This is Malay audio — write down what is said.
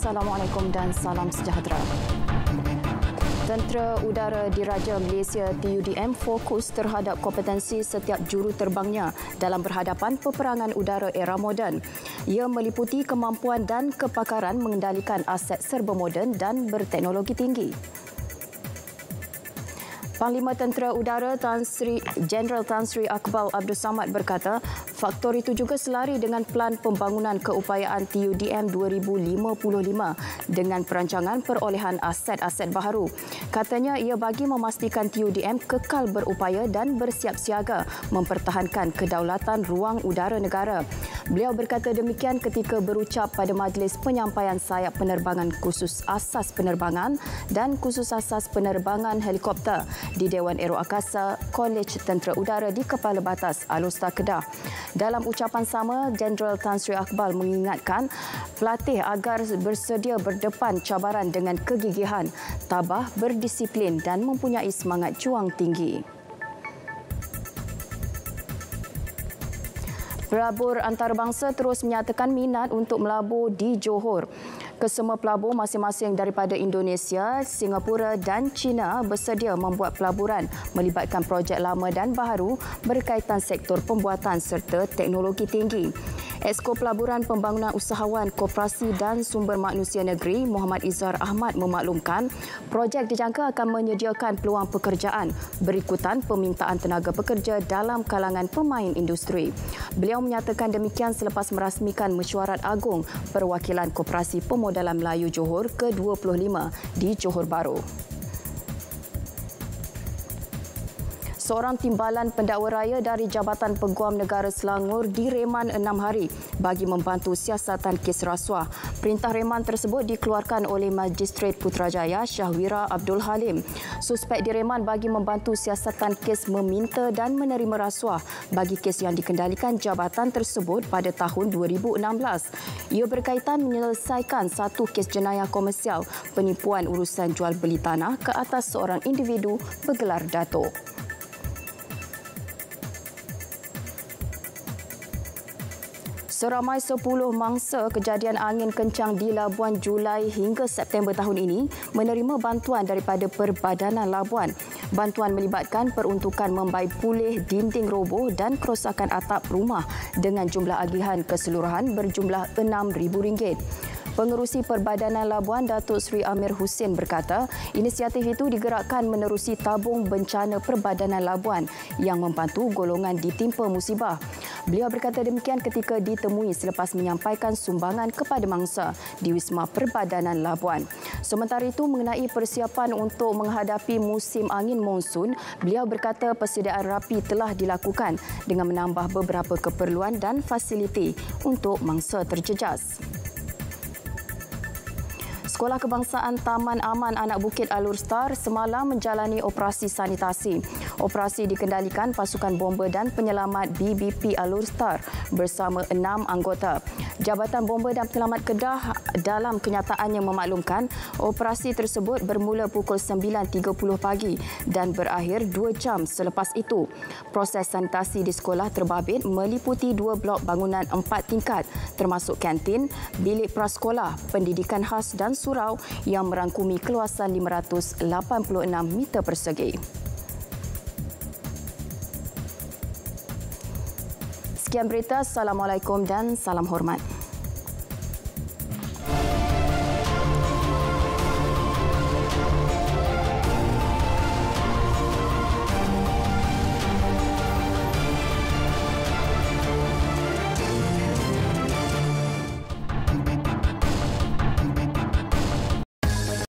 Assalamualaikum dan salam sejahtera. Tentera Udara Diraja Malaysia TUDM fokus terhadap kompetensi setiap juru terbangnya dalam berhadapan peperangan udara era moden. Ia meliputi kemampuan dan kepakaran mengendalikan aset serba moden dan berteknologi tinggi. Panglima Tentera Udara Jeneral Tan Sri Akbar Abdul Samad berkata, faktor itu juga selari dengan Pelan Pembangunan Keupayaan TUDM 2055 dengan perancangan perolehan aset-aset baharu. Katanya ia bagi memastikan TUDM kekal berupaya dan bersiap siaga mempertahankan kedaulatan ruang udara negara. Beliau berkata demikian ketika berucap pada majlis penyampaian sayap penerbangan khusus asas penerbangan dan khusus asas penerbangan helikopter di Dewan Aeroakasa Kolej Tentera Udara di Kepala Batas Alor Star Kedah. Dalam ucapan sama, Jeneral Tan Sri Akbar mengingatkan pelatih agar bersedia berdepan cabaran dengan kegigihan, tabah, berdisiplin dan mempunyai semangat juang tinggi. Pelabur antarabangsa terus menyatakan minat untuk melabur di Johor. Kesemua pelabur masing-masing daripada Indonesia, Singapura dan China bersedia membuat pelaburan melibatkan projek lama dan baharu berkaitan sektor pembuatan serta teknologi tinggi. Esko Pelaburan Pembangunan Usahawan Koperasi dan Sumber Manusia Negeri Muhammad Izhar Ahmad memaklumkan projek dijangka akan menyediakan peluang pekerjaan berikutan permintaan tenaga pekerja dalam kalangan pemain industri. Beliau menyatakan demikian selepas merasmikan Mesyuarat Agung Perwakilan Koperasi Pemodalan Melayu Johor ke-25 di Johor Bahru. Seorang timbalan pendakwa raya dari Jabatan Peguam Negara Selangor direman 6 hari bagi membantu siasatan kes rasuah. Perintah reman tersebut dikeluarkan oleh Magistrat Putrajaya Syahwira Abdul Halim. Suspek direman bagi membantu siasatan kes meminta dan menerima rasuah bagi kes yang dikendalikan jabatan tersebut pada tahun 2016. Ia berkaitan menyelesaikan satu kes jenayah komersial penipuan urusan jual beli tanah ke atas seorang individu bergelar Datuk. Seramai 10 mangsa kejadian angin kencang di Labuan Julai hingga September tahun ini menerima bantuan daripada Perbadanan Labuan. Bantuan melibatkan peruntukan membaik pulih dinding roboh dan kerosakan atap rumah dengan jumlah agihan keseluruhan berjumlah RM6,000. Pengerusi Perbadanan Labuan Datuk Seri Amir Hussein berkata, inisiatif itu digerakkan menerusi tabung bencana Perbadanan Labuan yang membantu golongan ditimpa musibah. Beliau berkata demikian ketika ditemui selepas menyampaikan sumbangan kepada mangsa di Wisma Perbadanan Labuan. Sementara itu, mengenai persiapan untuk menghadapi musim angin monsun, beliau berkata persediaan rapi telah dilakukan dengan menambah beberapa keperluan dan fasiliti untuk mangsa terjejas. Sekolah Kebangsaan Taman Aman Anak Bukit Alor Star semalam menjalani operasi sanitasi. Operasi dikendalikan pasukan bomba dan penyelamat BBP Alor Star bersama 6 anggota. Jabatan Bomba dan Penyelamat Kedah dalam kenyataannya memaklumkan operasi tersebut bermula pukul 9.30 pagi dan berakhir 2 jam selepas itu. Proses sanitasi di sekolah terbabit meliputi 2 blok bangunan 4 tingkat termasuk kantin, bilik prasekolah, pendidikan khas dan surau yang merangkumi keluasan 586 meter persegi. Sekian berita. Assalamualaikum dan salam hormat.